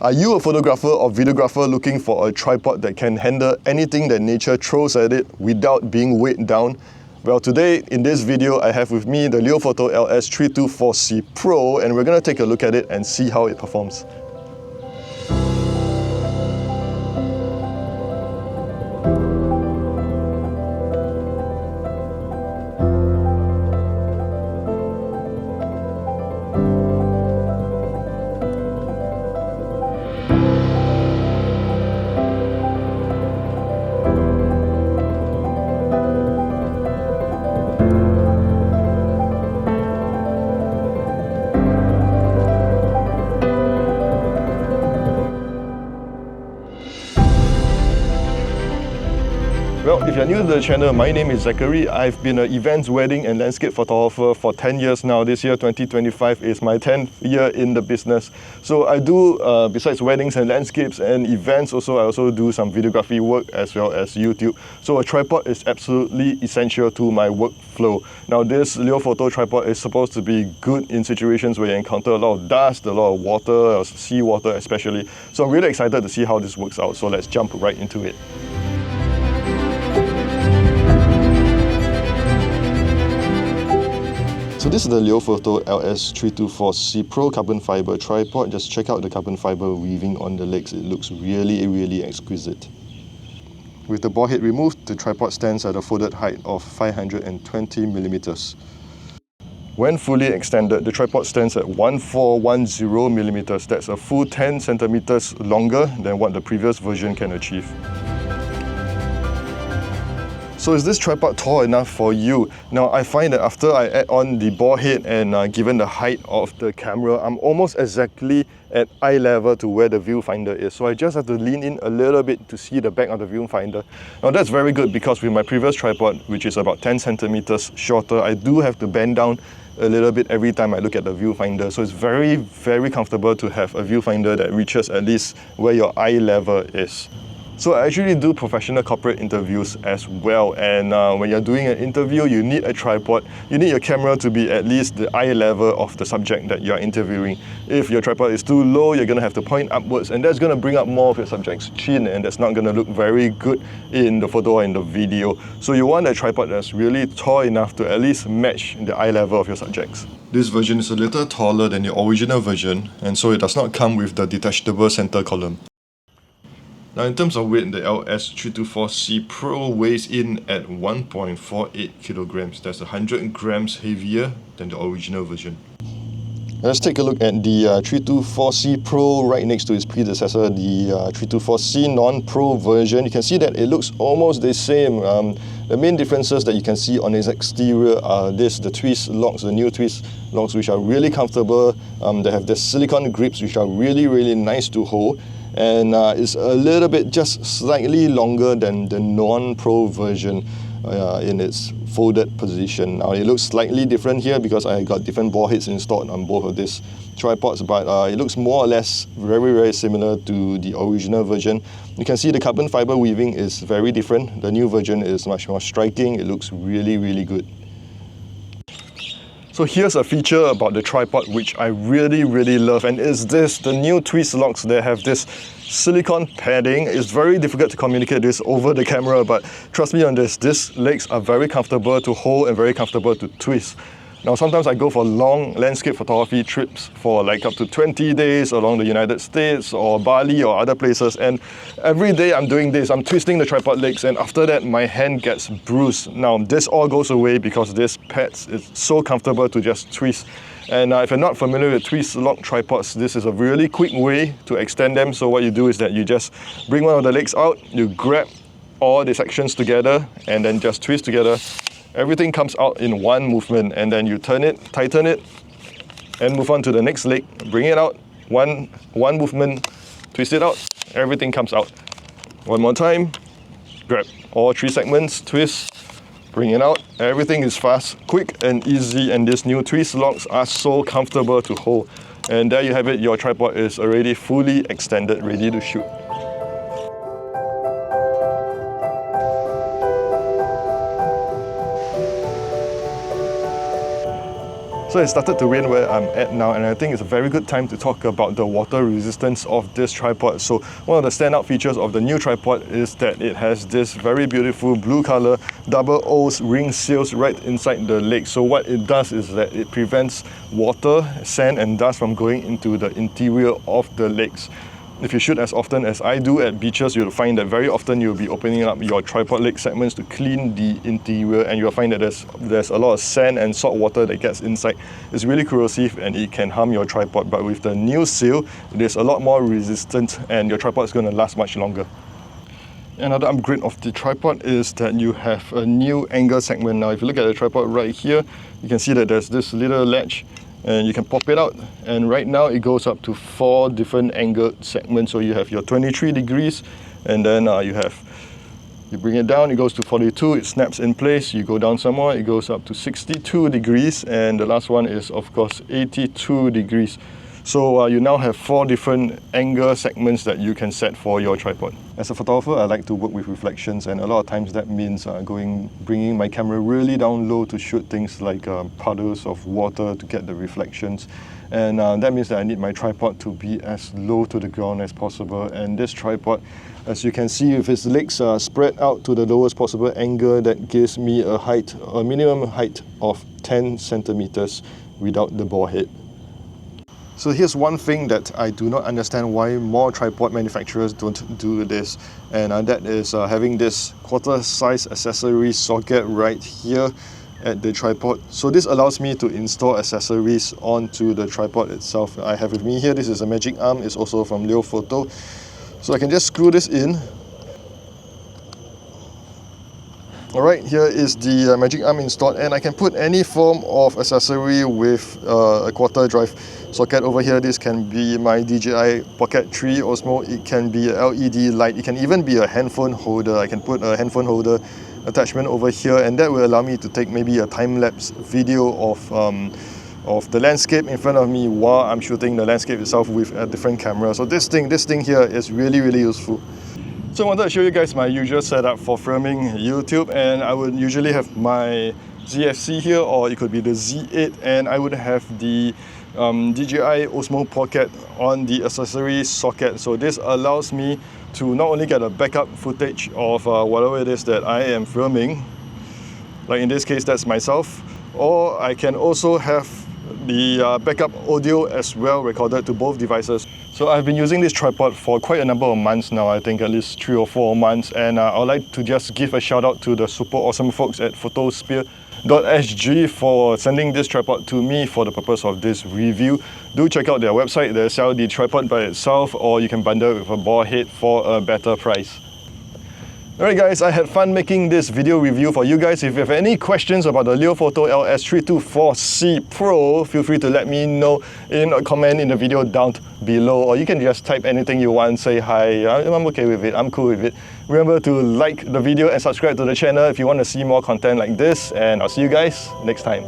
Are you a photographer or videographer looking for a tripod that can handle anything that nature throws at it without being weighed down? Well, today in this video I have with me the Leofoto LS-324C Pro, and we're going to take a look at it and see how it performs. Well, if you're new to the channel, my name is Zachary. I've been an events, wedding and landscape photographer for 10 years now. This year, 2025, is my 10th year in the business. So I do, besides weddings and landscapes and events, I also do some videography work as well as YouTube. So a tripod is absolutely essential to my workflow. Now this Leofoto tripod is supposed to be good in situations where you encounter a lot of dust, a lot of water, or seawater especially. So I'm really excited to see how this works out. So let's jump right into it. So this is the Leofoto LS-324C Pro carbon fiber tripod. Just check out the carbon fiber weaving on the legs. It looks really exquisite. With the ball head removed, the tripod stands at a folded height of 520mm. When fully extended, the tripod stands at 1410mm. That's a full 10 centimeters longer than what the previous version can achieve. So is this tripod tall enough for you? Now I find that after I add on the ball head and given the height of the camera, I'm almost exactly at eye level to where the viewfinder is. So I just have to lean in a little bit to see the back of the viewfinder. Now that's very good because with my previous tripod, which is about 10 centimeters shorter, I do have to bend down a little bit every time I look at the viewfinder. So it's very comfortable to have a viewfinder that reaches at least where your eye level is. So I actually do professional corporate interviews as well, and when you're doing an interview, you need a tripod. You need your camera to be at least the eye level of the subject that you're interviewing. If your tripod is too low, you're going to have to point upwards, and that's going to bring up more of your subject's chin, and that's not going to look very good in the photo or in the video. So you want a tripod that's really tall enough to at least match the eye level of your subjects. This version is a little taller than the original version, and so it does not come with the detachable center column. Now in terms of weight, the LS-324C Pro weighs in at 1.48 kilograms. That's 100 grams heavier than the original version. Let's take a look at the 324C Pro right next to its predecessor, the 324C Non-Pro version. You can see that it looks almost the same. The main differences that you can see on its exterior are the twist locks, the new twist locks, which are really comfortable. They have the silicone grips, which are really nice to hold. And it's a little bit just slightly longer than the non-Pro version in its folded position. Now it looks slightly different here because I got different ball heads installed on both of these tripods, but it looks more or less very similar to the original version. You can see the carbon fiber weaving is very different. The new version is much more striking. It looks really good. So here's a feature about the tripod which I really love, and is this, the new twist locks. They have this silicone padding. It's very difficult to communicate this over the camera, but trust me on this, these legs are very comfortable to hold and very comfortable to twist. Now sometimes I go for long landscape photography trips for like up to 20 days along the United States or Bali or other places, and every day I'm doing this, I'm twisting the tripod legs, and after that my hand gets bruised. Now this all goes away because this pads is so comfortable to just twist. And if you're not familiar with twist lock tripods, this is a really quick way to extend them. So what you do is that you just bring one of the legs out, you grab all the sections together and then just twist together. Everything comes out in one movement, and then you turn it, tighten it, and move on to the next leg. Bring it out, one movement, twist it out, everything comes out. One more time, grab all three segments, twist, bring it out. Everything is fast, quick and easy, and these new twist locks are so comfortable to hold. And there you have it, your tripod is already fully extended, ready to shoot. So it started to rain where I'm at now, and I think it's a very good time to talk about the water resistance of this tripod. So one of the standout features of the new tripod is that it has this very beautiful blue color double O's ring seals right inside the leg. So what it does is that it prevents water, sand and dust from going into the interior of the legs. If you shoot as often as I do at beaches, you'll find that very often you'll be opening up your tripod leg segments to clean the interior, and you'll find that there's a lot of sand and salt water that gets inside. It's really corrosive and it can harm your tripod, but with the new seal, it is a lot more resistant and your tripod is going to last much longer. Another upgrade of the tripod is that you have a new angle segment. Now if you look at the tripod right here, you can see that there's this little latch and you can pop it out, and right now it goes up to 4 different angle segments. So you have your 23 degrees, and then you bring it down, it goes to 42, it snaps in place, you go down some more, it goes up to 62 degrees, and the last one is of course 82 degrees. So you now have 4 different angle segments that you can set for your tripod. As a photographer, I like to work with reflections, and a lot of times that means bringing my camera really down low to shoot things like puddles of water to get the reflections. And that means that I need my tripod to be as low to the ground as possible. And this tripod, as you can see, with its legs spread out to the lowest possible angle, that gives me a minimum height of 10 centimeters without the ball head. So here's one thing that I do not understand why more tripod manufacturers don't do this, and that is having this quarter-size accessory socket right here at the tripod. So this allows me to install accessories onto the tripod itself. I have with me here, this is a magic arm, it's also from Leofoto. So I can just screw this in. Alright, here is the magic arm installed, and I can put any form of accessory with a quarter drive socket over here. This can be my DJI Pocket 3 Osmo, it can be a LED light, it can even be a handphone holder. I can put a handphone holder attachment over here, and that will allow me to take maybe a time-lapse video of the landscape in front of me while I'm shooting the landscape itself with a different camera. So this thing here is really useful. So I wanted to show you guys my usual setup for filming YouTube, and I would usually have my ZFC here, or it could be the Z8, and I would have the DJI Osmo Pocket on the accessory socket. So this allows me to not only get a backup footage of whatever it is that I am filming, like in this case that's myself, or I can also have the backup audio as well recorded to both devices. So I've been using this tripod for quite a number of months now, I think at least 3 or 4 months, and I'd like to just give a shout out to the super awesome folks at photospear.sg for sending this tripod to me for the purpose of this review. Do check out their website, they sell the tripod by itself, or you can bundle it with a ball head for a better price. Alright guys, I had fun making this video review for you guys. If you have any questions about the Leofoto LS-324C Pro, feel free to let me know in a comment in the video down below, or you can just type anything you want, say hi, I'm okay with it, I'm cool with it. Remember to like the video and subscribe to the channel if you want to see more content like this, and I'll see you guys next time.